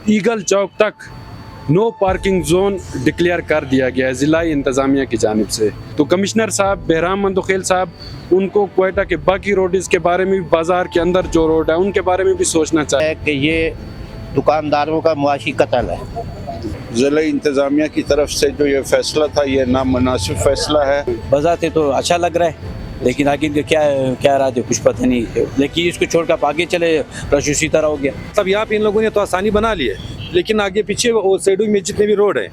Eagle चौक तक no parking zone declare कर दिया गया है ज़िला इंतज़ामिया की जानिब से। तो कमिश्नर साहब बहराम मंदोखेल साहब, उनको क्वेटा के बाकी रोड्स के बारे में भी, बाज़ार के अंदर जो रोड है उनके बारे में भी सोचना चाहिए कि ये दुकानदारों का मुआशी कत्ल है। ज़िला इंतज़ामिया की तरफ से जो ये फैसला था, ये नामुनासिब फैसला है। बजाते तो अच्छा लग रहा है, लेकिन आगे क्या क्या रहा है कुछ पता नहीं। लेकिन इसको छोड़कर आप आगे चले, रश उसी तरह हो गया। तब यहाँ पे इन लोगों ने तो आसानी बना ली है, लेकिन आगे पीछे वो शेडो में जितने भी रोड है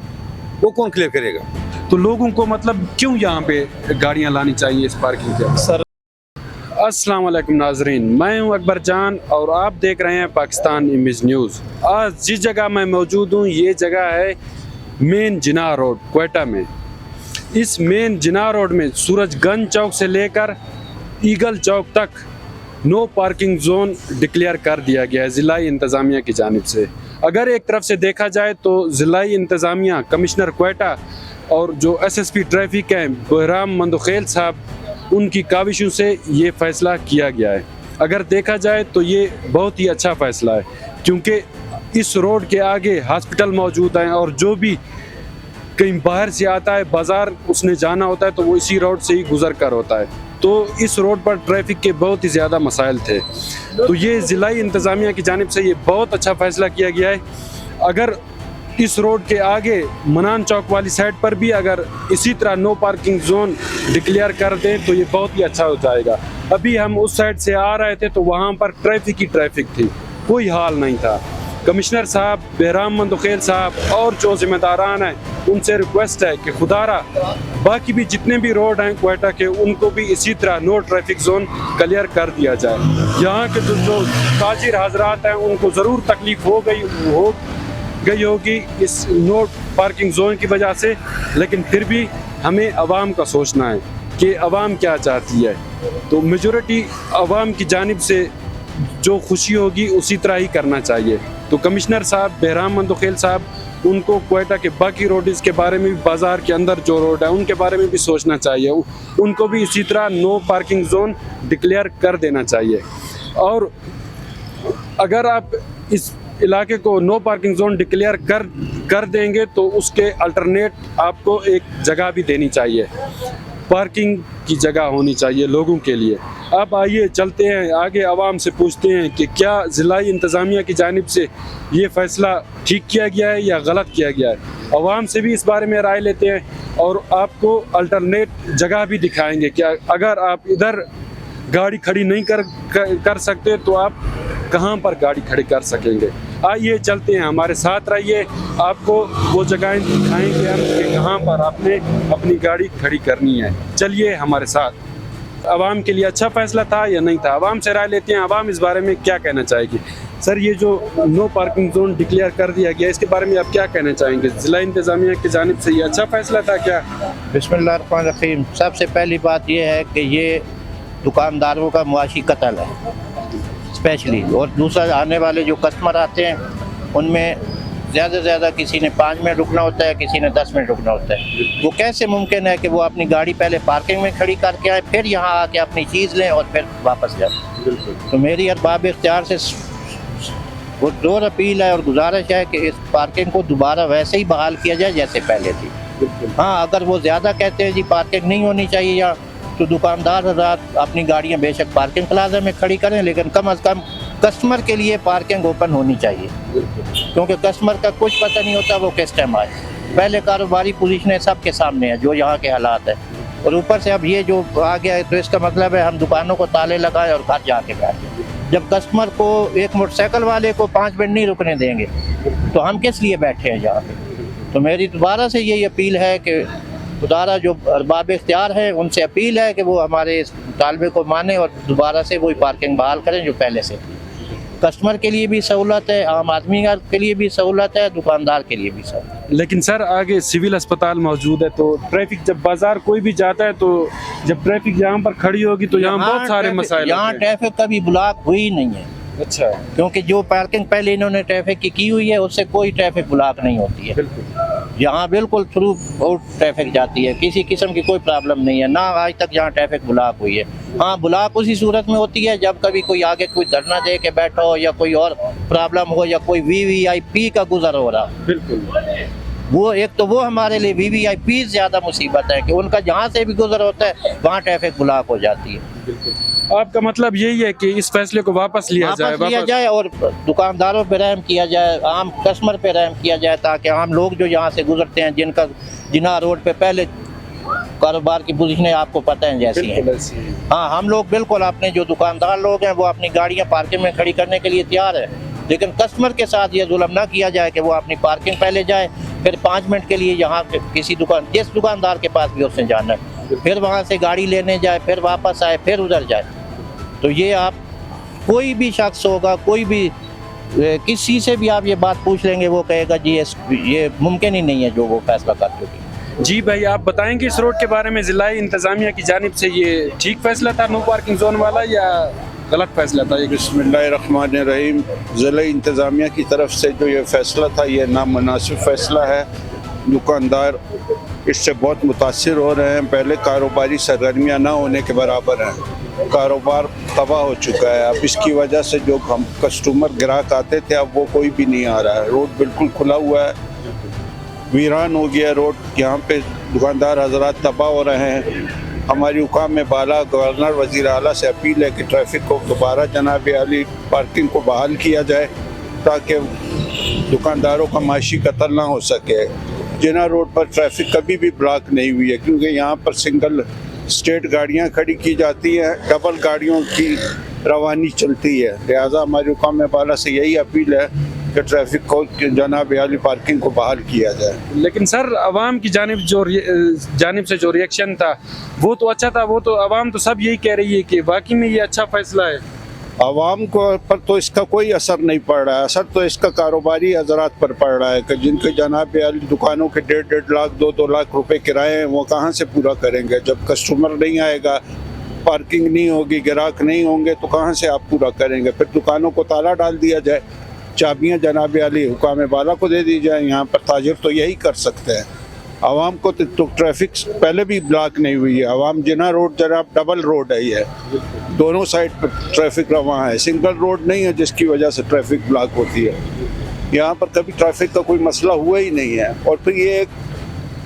वो कौन क्लियर करेगा? तो लोगों को मतलब क्यों यहाँ पे गाड़ियाँ लानी चाहिए इस पार्किंग के सर? अस्सलाम वालेकुम नाजरीन, मैं हूँ अकबर जान और आप देख रहे हैं पाकिस्तान इमेज न्यूज़। आज जिस जगह मैं मौजूद हूँ ये जगह है मेन जिनाह रोड क्वेटा में। इस मेन जिनाह रोड में सूरजगंज चौक से लेकर ईगल चौक तक नो पार्किंग जोन डिक्लेयर कर दिया गया है ज़िला इंतज़ामिया की जानिब से। अगर एक तरफ से देखा जाए तो ज़िला इंतज़ामिया, कमिश्नर क्वेटा और जो एसएसपी ट्रैफिक हैं बहराम मंदोखेल साहब, उनकी काविशों से ये फ़ैसला किया गया है। अगर देखा जाए तो ये बहुत ही अच्छा फ़ैसला है, क्योंकि इस रोड के आगे हॉस्पिटल मौजूद हैं और जो भी कहीं बाहर से आता है, बाज़ार उसने जाना होता है तो वो इसी रोड से ही गुज़र कर होता है। तो इस रोड पर ट्रैफिक के बहुत ही ज़्यादा मसाइल थे। तो ये ज़िला इंतज़ामिया की जानिब से ये बहुत अच्छा फ़ैसला किया गया है। अगर इस रोड के आगे मनान चौक वाली साइड पर भी अगर इसी तरह नो पार्किंग जोन डिक्लेयर कर दें तो ये बहुत ही अच्छा हो जाएगा। अभी हम उस साइड से आ रहे थे तो वहाँ पर ट्रैफिक ही ट्रैफिक थी, कोई हाल नहीं था। कमिश्नर साहब बहराम मंदोखेल साहब और जो ज़िम्मेदारान हैं उनसे रिक्वेस्ट है कि खुदारा बाकी भी जितने भी रोड हैं क्वेटा के, उनको भी इसी तरह नो ट्रैफिक जोन क्लियर कर दिया जाए। यहाँ के जो ताजिर हजरात हैं उनको ज़रूर तकलीफ़ हो गई होगी इस नो पार्किंग जोन की वजह से, लेकिन फिर भी हमें आवाम का सोचना है कि आवाम क्या चाहती है। तो मेजॉरिटी आवाम की जानिब से जो खुशी होगी उसी तरह ही करना चाहिए। तो कमिश्नर साहब बहराम मंदोखेल साहब, उनको क्वेटा के बाकी रोड्स के बारे में भी, बाज़ार के अंदर जो रोड है उनके बारे में भी सोचना चाहिए। उनको भी इसी तरह नो पार्किंग जोन डिक्लेयर कर देना चाहिए। और अगर आप इस इलाके को नो पार्किंग जोन डिक्लेयर कर देंगे तो उसके अल्टरनेट आपको एक जगह भी देनी चाहिए, पार्किंग की जगह होनी चाहिए लोगों के लिए। अब आइए चलते हैं आगे, आवाम से पूछते हैं कि क्या ज़िला इंतज़ामिया की जानिब से ये फ़ैसला ठीक किया गया है या गलत किया गया है। आवाम से भी इस बारे में राय लेते हैं और आपको अल्टरनेट जगह भी दिखाएंगे कि अगर आप इधर गाड़ी खड़ी नहीं कर सकते तो आप कहाँ पर गाड़ी खड़ी कर सकेंगे। आइए चलते हैं, हमारे साथ रहिए, आपको वो जगहें दिखाएंगे हम कि कहाँ पर आपने अपनी गाड़ी खड़ी करनी है। चलिए हमारे साथ। आवाम के लिए अच्छा फैसला था या नहीं था, आवाम से राय लेते हैं। आवाम इस बारे में क्या कहना चाहेगी? सर, ये जो नो पार्किंग जोन डिक्लेयर कर दिया गया, इसके बारे में आप क्या कहना चाहेंगे? ज़िला इंतज़ामिया की जानिब से ये अच्छा फैसला था क्या? बिस्मिल्लाहिर्रहमानिर्रहीम। सबसे पहली बात ये है कि ये दुकानदारों का मुआशी कत्ल है स्पेशली, और दूसरा आने वाले जो कस्टमर आते हैं उनमें ज़्यादा से ज़्यादा किसी ने 5 मिनट रुकना होता है, किसी ने 10 मिनट रुकना होता है। वो कैसे मुमकिन है कि वो अपनी गाड़ी पहले पार्किंग में खड़ी करके आए, फिर यहाँ आके अपनी चीज़ लें और फिर वापस जाए। तो मेरी अरबाब इख्तियार से वो जोर अपील है और गुजारिश है कि इस पार्किंग को दोबारा वैसे ही बहाल किया जाए जैसे पहले थी। हाँ, अगर वो ज़्यादा कहते हैं जी पार्किंग नहीं होनी चाहिए यहाँ, तो दुकानदार हज़रात अपनी गाड़ियाँ बेशक पार्किंग प्लाजा में खड़ी करें, लेकिन कम अज़ कम कस्टमर के लिए पार्किंग ओपन होनी चाहिए, क्योंकि कस्टमर का कुछ पता नहीं होता वो किस टाइम आए। पहले कारोबारी पोजीशनें सबके सामने है जो यहाँ के हालात है, और ऊपर से अब ये जो आ गया है तो इसका मतलब है हम दुकानों को ताले लगाएं और घर जाके बैठें। जब कस्टमर को, एक मोटरसाइकिल वाले को 5 मिनट नहीं रुकने देंगे तो हम किस लिए बैठे हैं यहाँ पे? तो मेरी दोबारा से यही अपील है कि खुदारा जो अरबाब इख्तियार है उनसे अपील है कि वो हमारे इस मुतालबे को माने और दोबारा से वही पार्किंग बहाल करें जो पहले से थी। कस्टमर के लिए भी सहूलत है, आम आदमी के लिए भी सहूलत है, दुकानदार के लिए भी सहूलत है। लेकिन सर, आगे सिविल अस्पताल मौजूद है, तो ट्रैफिक जब बाजार कोई भी जाता है तो जब ट्रैफिक यहाँ पर खड़ी होगी तो यहाँ बहुत सारे मसाइल। यहाँ ट्रैफिक कभी ब्लॉक हुई नहीं है। अच्छा, क्योंकि जो पार्किंग पहले इन्होंने ट्रैफिक की हुई है उससे कोई ट्रैफिक ब्लॉक नहीं होती है। बिल्कुल। यहाँ बिल्कुल थ्रू आउट ट्रैफिक जाती है, किसी किस्म की कोई प्रॉब्लम नहीं है, ना आज तक यहाँ ट्रैफिक ब्लॉक हुई है। हाँ, ब्लॉक उसी सूरत में होती है जब कभी कोई आगे कोई धरना दे के बैठा हो या कोई और प्रॉब्लम हो या कोई VVIP का गुजर हो रहा। बिल्कुल, वो एक तो वो हमारे लिए VVIP ज़्यादा मुसीबत है कि उनका जहाँ से भी गुजर होता है वहाँ ट्रैफिक ब्लॉक हो जाती है। आपका मतलब यही है कि इस फैसले को वापस लिया जाए और दुकानदारों पे रहम किया जाए, आम कस्टमर पे रहम किया जाए, ताकि आम लोग जो यहाँ से गुजरते हैं जिन्ना रोड पे पहले कारोबार की पोजीशनें आपको पता है जैसी हैं। हाँ, हम लोग बिल्कुल अपने जो दुकानदार लोग हैं वो अपनी गाड़ियाँ पार्किंग में खड़ी करने के लिए तैयार है, लेकिन कस्टमर के साथ ये जुल्म ना किया जाए कि वो अपनी पार्किंग पहले जाए, फिर 5 मिनट के लिए यहाँ किसी जिस दुकानदार के पास भी उसने जाना है, फिर वहाँ से गाड़ी लेने जाए, फिर वापस आए, फिर उधर जाए। तो ये आप कोई भी शख्स होगा, कोई भी किसी से भी आप ये बात पूछ लेंगे वो कहेगा जी ये मुमकिन ही नहीं है जो वो फैसला कर चुकी। जी भाई, आप बताएंगे इस रोड के बारे में ज़िला इंतज़ामिया की जानिब से ये ठीक फैसला था नो पार्किंग जोन वाला या गलत फैसला था? बिस्मिल्लाहिर्रहमानिर्रहीम। ज़िला इंतज़ामिया की तरफ से जो ये फैसला था ये नामुनासिब फैसला है। दुकानदार इससे बहुत मुतासिर हो रहे हैं, पहले कारोबारी सरगर्मियाँ ना होने के बराबर हैं, कारोबार तबाह हो चुका है। अब इसकी वजह से जो हम कस्टमर ग्राहक आते थे अब वो कोई भी नहीं आ रहा है, रोड बिल्कुल खुला हुआ है, वीरान हो गया रोड, यहाँ पे दुकानदार हजरात तबाह हो रहे हैं। हमारी हुकाम में बाला गवर्नर वज़ीर आला से अपील है कि ट्रैफिक को दोबारा जनाब आली पार्किंग को बहाल किया जाए ताकि दुकानदारों का माशी कत्ल ना हो सके। जिना रोड पर ट्रैफिक कभी भी ब्लॉक नहीं हुई है क्योंकि यहाँ पर सिंगल स्टेट गाड़ियाँ खड़ी की जाती हैं, डबल गाड़ियों की रवानी चलती है। लिहाजा हमारी हुकाम में बाला से यही अपील है कि ट्रैफिक को जनाब आली पार्किंग को बहाल किया जाए। लेकिन सर, आवाम की जानिब से जो रिएक्शन था वो तो अच्छा था, वो तो आवाम तो सब यही कह रही है कि वाकई में ये अच्छा फैसला है। आवाम को पर तो इसका कोई असर नहीं पड़ रहा है, असर तो इसका कारोबारी हजरात पर पड़ रहा है कि जिनके जनाब आली दुकानों के 1.5 लाख 2 लाख रुपए किराए हैं वो कहाँ से पूरा करेंगे। जब कस्टमर नहीं आएगा, पार्किंग नहीं होगी, ग्राहक नहीं होंगे तो कहाँ से आप पूरा करेंगे। फिर दुकानों को ताला डाल दिया जाए, चाबियाँ जनाब आली हुकाम बाला को दे दी जाए, यहाँ पर ताजिर तो यही कर सकते हैं। आवाम को तो ट्रैफिक पहले भी ब्लॉक नहीं हुई है, आवाम जिना रोड जनाब डबल रोड है, ये दोनों साइड पर ट्रैफिक रवां है, सिंगल रोड नहीं है जिसकी वजह से ट्रैफिक ब्लॉक होती है। यहाँ पर कभी ट्रैफिक का कोई मसला हुआ ही नहीं है। और फिर ये एक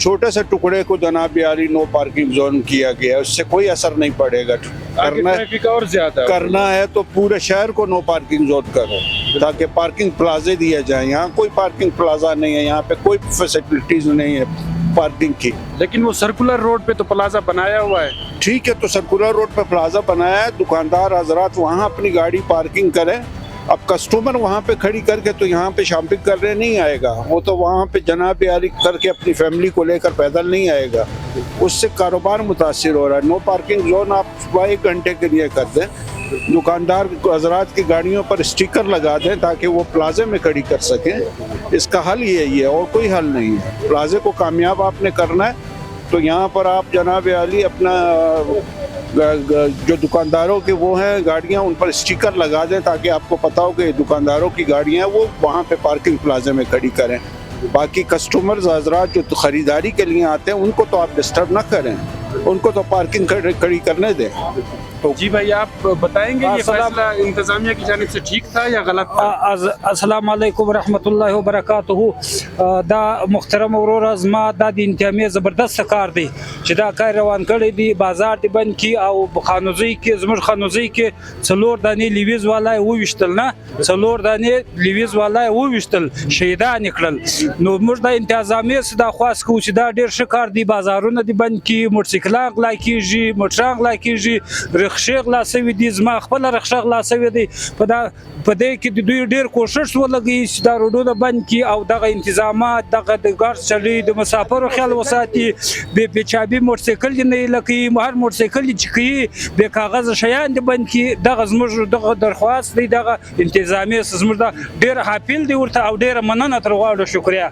छोटे से टुकड़े को जनाब आली नो पार्किंग जोन किया गया है, उससे कोई असर नहीं पड़ेगा। करना है तो पूरे शहर को नो पार्किंग जोन करो ताकि पार्किंग प्लाजे दिए जाए। यहाँ कोई पार्किंग प्लाजा नहीं है, यहाँ पे कोई फैसिलिटीज नहीं है पार्किंग की। लेकिन वो सर्कुलर रोड पे तो प्लाजा बनाया हुआ है। ठीक है, तो सर्कुलर रोड पे प्लाजा बनाया है, दुकानदार हजरात वहाँ अपनी गाड़ी पार्किंग करें। अब कस्टमर वहाँ पे खड़ी करके तो यहाँ पे शॉपिंग करने नहीं आएगा, वो तो वहाँ पे जनाब आली करके अपनी फैमिली को लेकर पैदल नहीं आएगा, उससे कारोबार मुतासिर हो रहा है। नो पार्किंग जोन आप 1 घंटे के लिए कर दें, दुकानदार हजरात की गाड़ियों पर स्टिकर लगा दें ताकि वो प्लाजे में खड़ी कर सकें। इसका हल यही है और कोई हल नहीं है। प्लाजे को कामयाब आपने करना है तो यहाँ पर आप जनाब आली अपना जो दुकानदारों के वो हैं गाड़ियाँ उन पर स्टिकर लगा दें ताकि आपको पता हो कि दुकानदारों की गाड़ियाँ वो वहाँ पे पार्किंग प्लाजे में खड़ी करें। बाकी कस्टमर्स हजरात जो ख़रीदारी के लिए आते हैं उनको तो आप डिस्टर्ब ना करें, उनको तो पार्किंग खड़ी करने दें। तो जी भाई, आप बताएंगे ये फैसला इंतजामिया की जानिब से ठीक था या गलत था? अस्सलाम वालेकुम रहमतुल्लाहि व बरकातहू। दा मुहतरम औरोर अज़मा दा इंतजामिया ज़बरदस्त कार दी दा कार रवान कड़ी दी, बाजार दी बंद की और खानुजी के ज़मुर खानुजी के 4 दाने लिवीज वाला है वो विश्तल ना 4 दाने लिवीज वाला है वो विश्तल शहीदा निकलल नो मुर्दा इंतजामिया से दा ख्वास को दा डेर शिकार दी बाजारों दी बंद की, मोटरसाइकिल अगला कीजिए, मोटर अगला कीजिए, रक्शे अगला सवी दी, जमा खपल रक्शा अगला सवी दी। पदे की दुई डेर कोशिश वो लगी दा रोडों बंद की और दगा इंतजामात दगा गाड़ चली द मुसाफिर ख्याल वसाती बेचाबी मोटरसाइकिल नहीं लगी, हर मोटरसाइकिल चिकी बे कागज शयान द बंद की दगा जमुर दगा दरख्वास्त दी दगा इंतजामिया जमुर दा डेर हाफिल दी उरता और डेर मनन तरवाड़ शुक्रिया।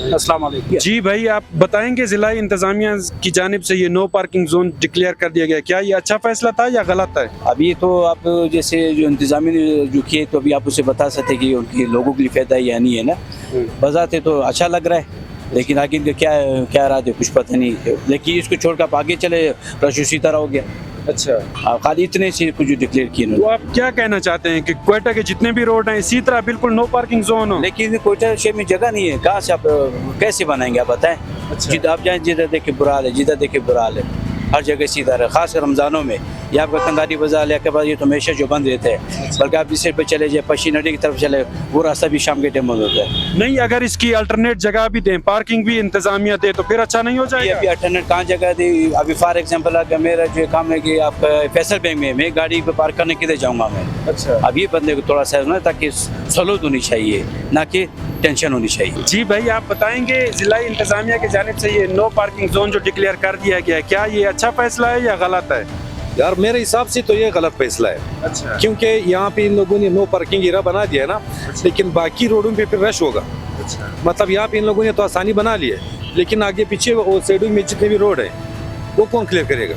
अस्सलाम वालेकुम। जी भाई, आप बताएंगे ज़िला इंतजामिया की जानिब से ये नो पार्किंग जोन डिक्लेयर कर दिया गया, क्या ये अच्छा फैसला था या गलत है? अभी तो आप जैसे जो इंतजामिया ने जो किए तो अभी आप उसे बता सकते कि उनके लोगों के लिए फ़ायदा या नहीं है ना, बजाते तो अच्छा लग रहा है लेकिन आगे इनका क्या क्या इरादे कुछ पता नहीं, लेकिन इसको छोड़कर आप आगे चले रश उसी तरह हो गया। अच्छा, आप खाली इतने से कुछ डिक्लेयर किए तो इन्होंने। आप क्या कहना चाहते हैं कि क्वेटा के जितने भी रोड हैं इसी तरह बिल्कुल नो पार्किंग जोन हो? लेकिन कोयटा शहर में जगह नहीं है, कहाँ से आप कैसे बनाएंगे आप बताएं। अच्छा। जिधर आप जाएं जिधर देखे बुरा हाल है, जिधर देखे बुरा हाल है, हर जगह इसी तरह, खास कर रमज़ानों में। ये आपका कंदारी बाजार है के पास, ये तो हमेशा जो बंद रहता है, बल्कि आप इस साइड पे चले जाए पश्चिम नदी की तरफ चले, वो रास्ता भी शाम के टाइम बंद होता है। नहीं, अगर इसकी अल्टरनेट जगह भी दें, पार्किंग भी इंतजामिया दे तो फिर अच्छा नहीं हो ये जाएगा? अभी अल्टरनेट कहाँ जगह दी? अभी फॉर एग्जांपल अगर मेरा जो काम है कि आप फैसल बैंक में मैं गाड़ी पे पार्क करने किधर जाऊँगा मैं? अच्छा। अब ये बंदे को थोड़ा सा ना, ताकि सहूलत होनी चाहिए, ना कि टेंशन होनी चाहिए। जी भाई, आप बताएंगे जिला इंतजामिया की जानिब से ये नो पार्किंग जोन जो डिक्लेयर कर दिया गया है, क्या ये अच्छा फैसला है या गलत है? यार मेरे हिसाब से तो ये गलत फैसला है, अच्छा। क्योंकि यहाँ पे इन लोगों ने नो पार्किंग एरिया बना दिया है ना, लेकिन बाकी रोडों पे फिर रश होगा। अच्छा। मतलब यहाँ पे इन लोगों ने तो आसानी बना ली है, लेकिन आगे पीछे वो शेडूल में जितने भी रोड है वो कौन क्लियर करेगा?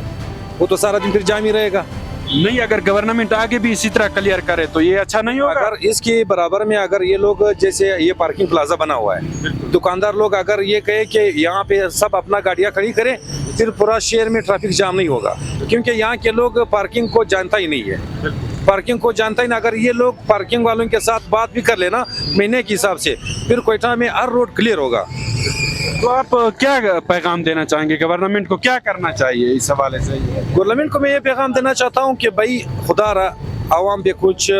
वो तो सारा दिन फिर जाम ही रहेगा। नहीं, अगर गवर्नमेंट आगे भी इसी तरह क्लियर करे तो ये अच्छा नहीं होगा? अगर इसके बराबर में अगर ये लोग, जैसे ये पार्किंग प्लाजा बना हुआ है, दुकानदार लोग अगर ये कहे कि यहाँ पे सब अपना गाड़ियाँ खड़ी करें, फिर पूरा शहर में ट्रैफिक जाम नहीं होगा, क्योंकि यहाँ के लोग पार्किंग को जानता ही नहीं है। पार्किंग को जानता ही ना, अगर ये लोग पार्किंग वालों के साथ बात भी कर लेना महीने के हिसाब से, फिर कोयटा में हर रोड क्लियर होगा। तो आप क्या पैगाम देना चाहेंगे गवर्नमेंट को, क्या करना चाहिए इस हवाले से? गवर्नमेंट को मैं ये पैगाम देना चाहता हूँ कि भाई खुदा आवाम पे कुछ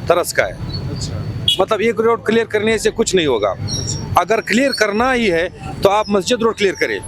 तरस का है। मतलब एक रोड क्लियर करने से कुछ नहीं होगा। अगर क्लियर करना ही है तो आप मस्जिद रोड क्लियर करें,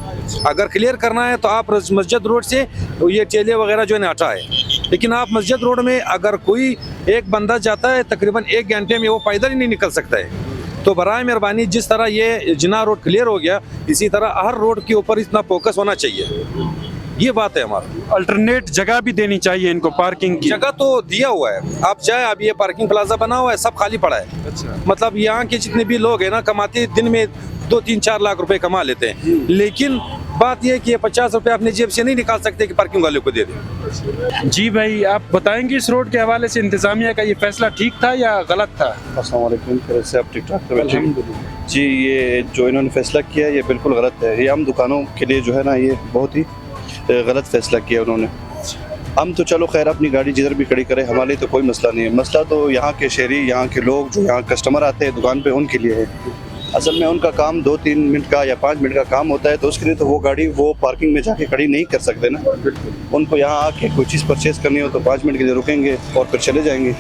अगर क्लियर करना है तो आप मस्जिद रोड से ये ठेले वगैरह जो है हटाए, लेकिन आप मस्जिद रोड में अगर कोई एक बंदा जाता है तकरीबन 1 घंटे में वो पैदल ही नहीं निकल सकता है। तो बराए मेहरबानी जिस तरह ये जिना रोड क्लियर हो गया, इसी तरह हर रोड के ऊपर इतना फोकस होना चाहिए। ये बात है हमारा। अल्टरनेट जगह भी देनी चाहिए इनको पार्किंग की। जगह तो दिया हुआ है, आप जाए, अब ये पार्किंग प्लाजा बना हुआ है, सब खाली पड़ा है। अच्छा। मतलब यहाँ के जितने भी लोग हैं ना, कमाते दिन में 2-3-4 लाख रुपए कमा लेते हैं, लेकिन बात यह है कि ये 50 रुपए अपने जेब से नहीं निकाल सकते कि पार्किंग वाले को दे दें। जी भाई, आप बताएंगे इस रोड के हवाले से इंतजामिया का ये फैसला ठीक था या गलत था? अस्सलाम वालेकुम, कैसे आप? ठीक ठाक जी। ये जो इन्होंने फैसला किया है ये बिल्कुल गलत है। ये आम दुकानों के लिए जो है ना, ये बहुत ही गलत फैसला किया उन्होंने। हम तो चलो खैर अपनी गाड़ी जिधर भी खड़ी करें, हमारे लिए तो कोई मसला नहीं है। मसला तो यहाँ के शहरी, यहाँ के लोग जो यहाँ कस्टमर आते हैं दुकान पे, उनके लिए है। असल में उनका काम 2-3 मिनट का या 5 मिनट का काम होता है, तो उसके लिए तो वो गाड़ी वो पार्किंग में जाके खड़ी नहीं कर सकते ना। उनको यहाँ आके कोई चीज़ परचेज़ करनी हो तो 5 मिनट के लिए रुकेंगे और फिर चले जाएंगे।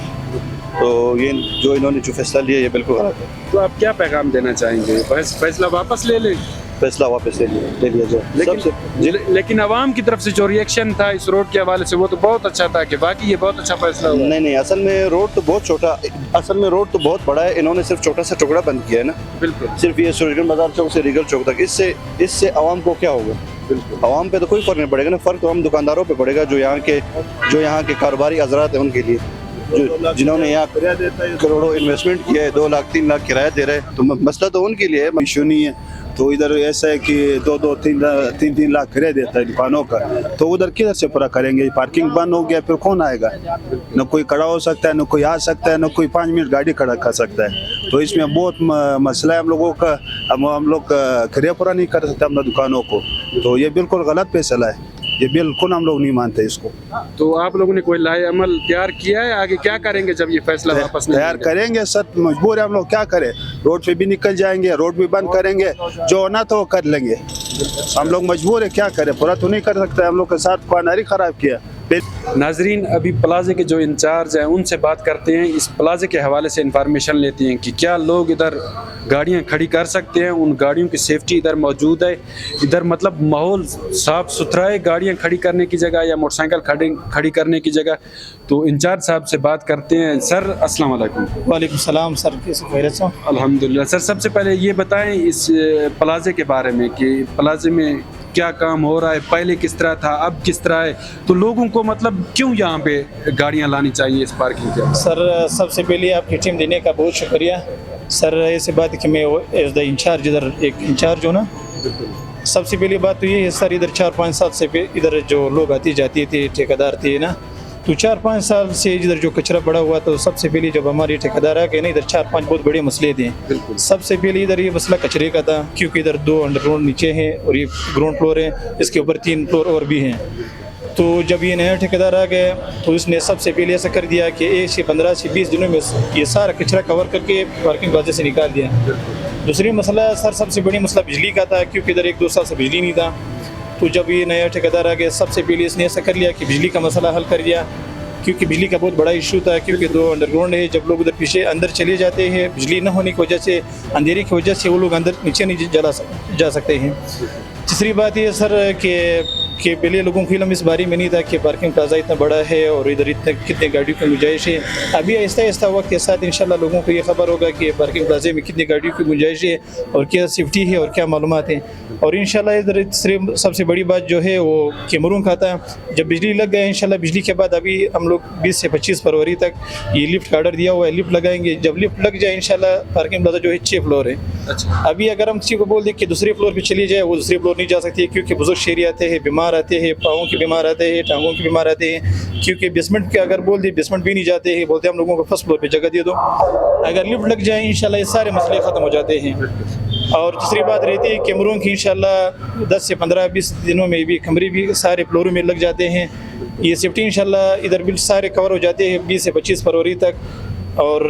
तो ये जो इन्होंने जो फैसला लिया ये बिल्कुल गलत है। तो आप क्या पैगाम देना चाहेंगे? फैसला वापस ले लें? फैसला वापस ले लिया जाए। लेकिन आवाम की तरफ से जो रिएक्शन था इस रोड के हवाले से वो तो बहुत अच्छा था कि बाकी ये बहुत अच्छा फैसला हुआ। नहीं, असल में रोड तो बहुत छोटा, असल में रोड तो बहुत बड़ा है, इन्होंने सिर्फ छोटा सा टुकड़ा बंद किया है ना। बिल्कुल। सिर्फ ये सूरजगंज बाजार चौक से रीगल चौक तक, इससे आवाम को क्या होगा? बिल्कुल, आवाम पे तो कोई फर्क नहीं पड़ेगा ना। फर्क तो हम दुकानदारों पे पड़ेगा, जो यहाँ के कारोबारी हजरात हैं उनके लिए, जो जिन्होंने यहाँ करोड़ों इन्वेस्टमेंट किया है, 2 लाख 3 लाख किराया दे रहे हैं, तो मसला तो उनके लिए है। इशू नहीं है। तो इधर ऐसा है कि 2-3 लाख किराया देता है दुकानों का, तो उधर किधर से पूरा करेंगे? पार्किंग बंद हो गया, फिर कौन आएगा? न कोई खड़ा हो सकता है, न कोई आ सकता है, न कोई 5 मिनट गाड़ी खड़ा कर सकता है। तो इसमें बहुत मसला है हम लोगों का। हम लोग किराया पूरा नहीं कर सकते अपना दुकानों को, तो ये बिल्कुल गलत फैसला है। ये बिल्कुल हम लोग नहीं मानते इसको। तो आप लोगों ने कोई लाए अमल तैयार किया है? आगे क्या करेंगे जब ये फैसला वापस नहीं तैयार करेंगे? सर मजबूर है, हम लोग क्या करें? रोड पे भी निकल जाएंगे, रोड भी बंद करेंगे, जो होना तो वो कर लेंगे। हम लोग मजबूर है, क्या करें? पूरा तो नहीं कर सकते। हम लोग के साथ पानारी खराब किया। नाजरीन, अभी प्लाजे के जो इंचार्ज हैं उनसे बात करते हैं, इस प्लाजे के हवाले से इंफॉर्मेशन लेते हैं कि क्या लोग इधर गाड़ियां खड़ी कर सकते हैं, उन गाड़ियों की सेफ्टी इधर मौजूद है, इधर मतलब माहौल साफ़ सुथरा है गाड़ियां खड़ी करने की जगह या मोटरसाइकिल खड़ी करने की जगह। तो इंचार्ज साहब से बात करते हैं। सर अस्सलाम वालेकुम। वालेकुम सलाम सर, कैसे खैरियत से? अल्हम्दुलिल्लाह। सर सबसे पहले ये बताएं इस प्लाजे के बारे में कि प्लाजे में क्या काम हो रहा है, पहले किस तरह था, अब किस तरह है, तो लोगों को मतलब क्यों यहाँ पे गाड़ियाँ लानी चाहिए इस पार्किंग के? सर सबसे पहले आपकी टीम देने का बहुत शुक्रिया सर। ऐसी बात है कि मैं एज द इंचार्ज, इधर एक इंचार्ज हूँ ना। सबसे पहली बात तो ये है सर, इधर 4-5 साल से इधर जो लोग आती जाती थे, ठेकेदार थे ना, तो 4-5 साल से इधर जो कचरा पड़ा हुआ, तो सबसे पहले जब हमारे ठेकेदार आ गए ना, इधर 4-5 बहुत बड़े मसले थे। सबसे पहले इधर ये मसला कचरे का था, क्योंकि इधर 2 अंडरग्राउंड नीचे हैं और ये ग्राउंड फ्लोर है, इसके ऊपर 3 फ्लोर और भी हैं। तो जब ये नया ठेकेदार आ गया तो इसने सबसे पहले ऐसा कर दिया कि 1 से 15 से 20 दिनों में ये सारा कचरा कवर करके पार्किंग प्लाजा से निकाल दिया। दूसरी मसला सर, सबसे बड़ी मसला बिजली का था, क्योंकि इधर 1-2 साल से बिजली नहीं था। तो जब ये नया ठेकेदार आ गया, सबसे पहले इसने ऐसा कर लिया कि बिजली का मसला हल कर दिया, क्योंकि बिजली का बहुत बड़ा इशू था, क्योंकि 2 अंडरग्राउंड है। जब लोग उधर पीछे अंदर चले जाते हैं, बिजली न होने की वजह से, अंधेरे की वजह से वो लोग अंदर नीचे नहीं जा सकते हैं। तीसरी बात ये सर कि पहले लोगों को इल्म इस बारे में नहीं था कि पार्किंग प्लाजा इतना बड़ा है और इधर इतने कितने गाड़ियों की गुंजाइश है। अभी आहिस्ता आहिस्ता वक्त के साथ इंशाल्लाह लोगों को ये खबर होगा कि पार्किंग प्लाजे में कितनी गाड़ियों की गुंजाइश है और क्या सेफ्टी है और क्या मालूमात हैं। और इंशाल्लाह इधर सबसे बड़ी बात जो है वो कैमरों का था। जब बिजली लग गया इंशाल्लाह, बिजली के बाद अभी हम लोग 20 से 25 फरवरी तक ये लिफ्ट का ऑर्डर दिया हुआ है, लिफ्ट लगाएंगे। जब लिफ्ट लग जाए इंशाल्लाह, पार्किंग प्लाजा जो है 6 फ्लोर है। अभी अगर हम किसी को बोल दें कि दूसरे फ्लोर पर चली जाए, वो दूसरे फ्लोर नहीं जा सकती, क्योंकि बुजुर्ग शहरी आते हैं, बीमार आते हैं, पाँव के बीमार आते हैं, टांगों के बीमार आते हैं। क्योंकि बेसमेंट के अगर बोल दे, बेसमेंट भी नहीं जाते हैं, बोलते हैं हम लोगों को फर्स्ट फ्लोर पे जगह दे दो। अगर लिफ्ट लग जाए इंशाल्लाह ये सारे मसले ख़त्म हो जाते हैं। और दूसरी बात रहती है कैमरों की, इंशाल्लाह 10 से 15-20 दिनों में भी कैमरे भी सारे फ्लोरों में लग जाते हैं। ये सेफ्टी इंशाल्लाह इधर भी सारे कवर हो जाते हैं 20 से 25 फरवरी तक। और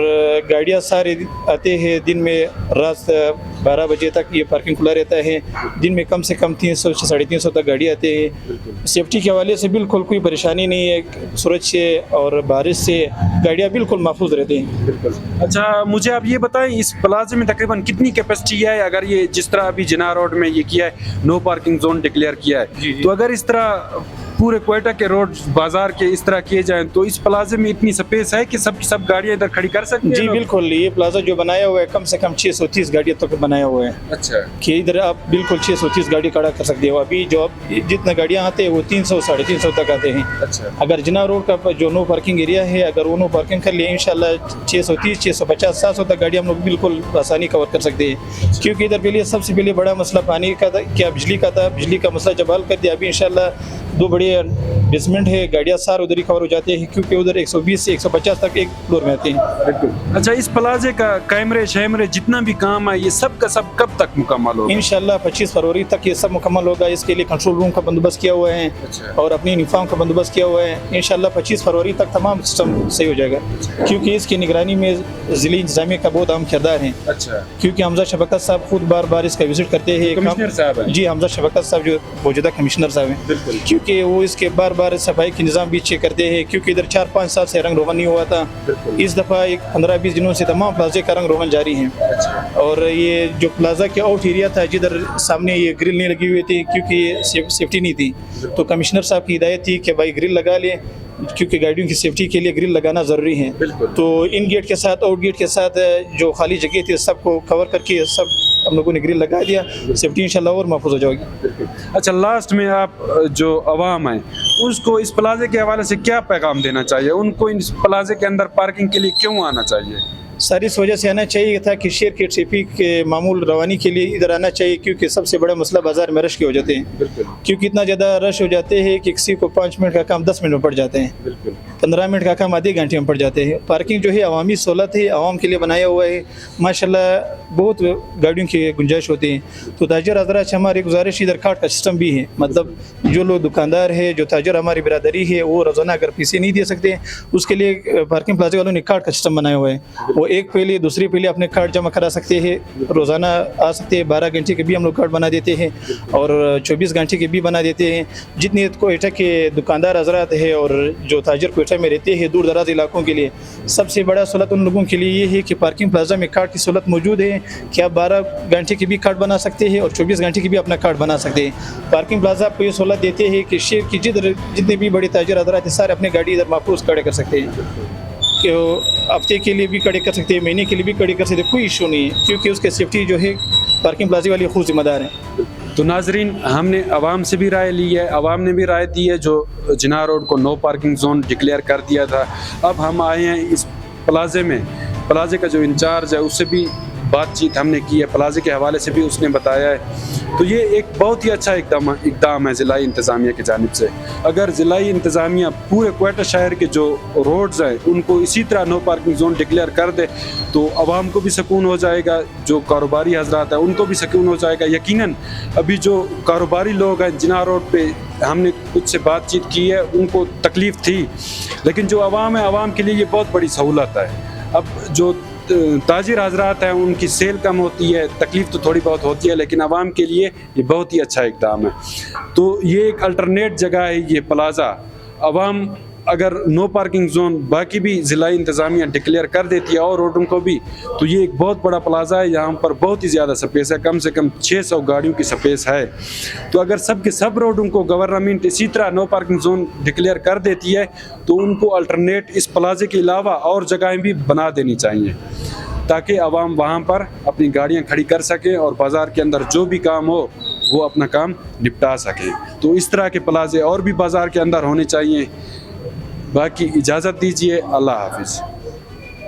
गाड़ियाँ सारे आते हैं दिन में, रात 12 बजे तक ये पार्किंग खुला रहता है। दिन में कम से कम 300 से 350 तक गाड़ी आते हैं। सेफ्टी के हवाले से बिल्कुल कोई परेशानी नहीं है, सूरज से और बारिश से गाड़ियाँ बिल्कुल महफूज रहती हैं। अच्छा, मुझे आप ये बताएं, इस प्लाजे में तकरीबन कितनी कैपेसिटी है? अगर ये जिस तरह अभी जिना रोड में ये किया है, नो पार्किंग जोन डिक्लेयर किया है, तो अगर इस तरह पूरे क्वेटा के रोड बाजार के इस तरह किए जाएं तो इस प्लाजे में इतनी स्पेस है कि सब गाड़ियां इधर खड़ी कर सकती हैं? जी बिल्कुल, ये प्लाजा जो बनाया हुआ है कम से कम 630 गाड़ियों तक बनाया हुआ है। अच्छा, कि इधर आप बिल्कुल 630 गाड़ी खड़ा कर सकते हो। अभी जो जितना गाड़ियाँ आते हैं वो 300-350 तक आते हैं। अच्छा, अगर जिना रोड का जो नो पार्किंग एरिया है, अगर वो नो पार्किंग कर लिए इंशाल्लाह 630, 650, 700 तक गाड़ी हम लोग बिल्कुल आसानी कवर कर सकते हैं। क्योंकि इधर पहले सबसे पहले बड़ा मसला पानी का था, क्या बिजली का था। बिजली का मसला जब हल कर दिया, अभी इंशाल्लाह 2 बड़े बेसमेंट है, गाड़ियाँ सार उधर ही कवर हो जाते हैं, क्योंकि उधर 120 से 150 तक एक फ्लोर में आते हैं। अच्छा, इस प्लाजे का कैमरे शैमरे जितना भी काम है ये सब का सब कब तक मुकम्मल होगा? इंशाल्लाह 25 फरवरी तक ये सब मुकम्मल होगा। इसके लिए कंट्रोल रूम का बंदोबस्त किया हुआ है। अच्छा। और अपनी यूनिफॉर्म का बंदोबस्त किया हुआ है। इंशाल्लाह 25 फरवरी तक तमाम सिस्टम सही हो जाएगा। क्योंकि इसकी निगरानी में ज़िली इंतजामिया का बहुत अहम किरदार है। अच्छा, क्योंकि हमजा शफकत साहब खुद बार बार इसका विजिट करते हैं। कमिश्नर साहब हैं? जी, हमजा शफकत साहब जो मौजूदा कमिश्नर साहब हैं, बिल्कुल। क्योंकि वो इसके बार बार सफाई के निज़ाम भी चेक करते हैं। क्योंकि इधर 4-5 साल से रंग रोगन नहीं हुआ था। इस दफ़ा एक 15-20 दिनों से तमाम प्लाजे का रंग रोगन जारी है। और ये जो प्लाजा के आउट एरिया था, जिधर सामने ये ग्रिल नहीं लगी हुई थी, क्योंकि ये सेफ्टी नहीं थी, तो कमिश्नर साहब की हिदायत थी कि भाई ग्रिल लगा लें, क्योंकि गाड़ियों की सेफ्टी के लिए ग्रिल लगाना ज़रूरी है। तो इन गेट के साथ आउट गेट के साथ जो खाली जगह थी सबको कवर करके सब हम लोगों ने ग्रिल लगा दिया। सेफ्टी इंशाल्लाह और महफूज हो जाएगी। अच्छा, लास्ट में आप जो अवाम है उसको इस प्लाजे के हवाले से क्या पैगाम देना चाहिए? उनको इस प्लाजे के अंदर पार्किंग के लिए क्यों आना चाहिए? सर, इस वजह से आना चाहिए था कि शहर के ट्रैफिक के मामूल रवानी के लिए इधर आना चाहिए, क्योंकि सबसे बड़ा मसला बाजार में रश के हो जाते हैं। क्योंकि इतना ज़्यादा रश हो जाते हैं कि किसी को 5 मिनट का काम 10 मिनट में पड़ जाते हैं, 15 मिनट का काम आधे घंटे में पड़ जाते हैं। पार्किंग जो है अवामी सहूलत है, आवाम के लिए बनाया हुआ है। माशाल्लाह बहुत गाड़ियों की गुंजाइश होती है। तो ताजर हज़रात से हमारी गुजारिश, इधर कार्ड का सिस्टम भी है। मतलब जो लोग दुकानदार है, जो ताजर हमारी बिरादरी है, वो रोज़ाना अगर पैसे नहीं दे सकते, उसके लिए पार्किंग प्लाजा वालों ने कार्ड का सिस्टम बनाया हुआ है। वो एक पहले दूसरी पहले अपने कार्ड जमा करा सकते हैं, रोज़ाना आ सकते हैं। 12 घंटे के भी हम लोग कार्ड बना देते हैं और 24 घंटे के भी बना देते हैं। जितने कोयटा के दुकानदार हज़रात है और जो ताजर कोयटा में रहते हैं दूर दराज इलाकों के लिए, सबसे बड़ा सहूलत उन लोगों के लिए ये है कि पार्किंग प्लाजा में कार्ड की सहूलत मौजूद है कि आप 12 घंटे के भी कार्ड बना सकते हैं और 24 घंटे की भी अपना कार्ड बना सकते हैं। पार्किंग प्लाजा आपको ये सहूलत देते हैं कि शहर की जितने भी बड़े ताजर हज़रात हैं सारे अपनी गाड़ी इधर महफूज खड़े कर सकते हैं। कि हफ्ते के लिए भी खड़े कर सकते हैं, महीने के लिए भी खड़े कर सकते हैं, कोई इशू नहीं है, क्योंकि उसके सेफ्टी जो है पार्किंग प्लाजा वाले खुद जिम्मेदार हैं। तो नाजरीन, हमने आवाम से भी राय ली है, आवाम ने भी राय दी है जो जिना रोड को नो पार्किंग जोन डिक्लेयर कर दिया था। अब हम आए हैं इस प्लाजे में, प्लाजे का जो इंचार्ज है उससे भी بات چیت ہم نے کی ہے, پلازے کے حوالے سے بھی اس نے بتایا ہے. تو یہ ایک بہت ہی اچھا اقدام ہے ضلعی انتظامیہ کی جانب سے. اگر ضلعی انتظامیہ پورے کوئٹہ شہر کے جو روڈز ہیں ان کو اسی طرح نو پارکنگ زون ڈکلیئر کر دے تو عوام کو بھی سکون ہو جائے گا, جو کاروباری حضرات ہیں ان کو بھی سکون ہو جائے گا. یقیناً ابھی جو کاروباری لوگ ہیں جناح روڈ پہ ہم نے کچھ سے بات چیت کی ہے, ان کو تکلیف تھی, لیکن جو عوام ہے عوام کے لیے یہ بہت بڑی سہولت ہے. اب جو تاجر حضرات ہیں ان کی سیل کم ہوتی ہے, تکلیف تو تھوڑی بہت ہوتی ہے, لیکن عوام کے لیے یہ بہت ہی اچھا اقدام ہے. تو یہ ایک الٹرنیٹ جگہ ہے یہ پلازا. عوام اگر نو پارکنگ زون باقی بھی ضلعی انتظامیہ ڈکلیئر کر دیتی ہے اور روڈوں کو بھی, تو یہ ایک بہت بڑا پلازا ہے. یہاں پر بہت ہی زیادہ سپیس ہے, کم سے کم 600 گاڑیوں کی سپیس ہے. تو اگر سب کے سب روڈوں کو گورنمنٹ اسی طرح نو پارکنگ زون ڈکلیئر کر دیتی ہے تو ان کو الٹرنیٹ اس پلازے کے علاوہ اور جگہیں بھی بنا دینی چاہیے تاکہ عوام وہاں پر اپنی گاڑیاں کھڑی کر سکیں اور بازار کے اندر جو بھی کام ہو وہ اپنا کام نپٹا سکیں. تو اس طرح کے پلازے اور بھی بازار کے اندر ہونے چاہیے. باقی اجازت دیجیے, اللہ حافظ.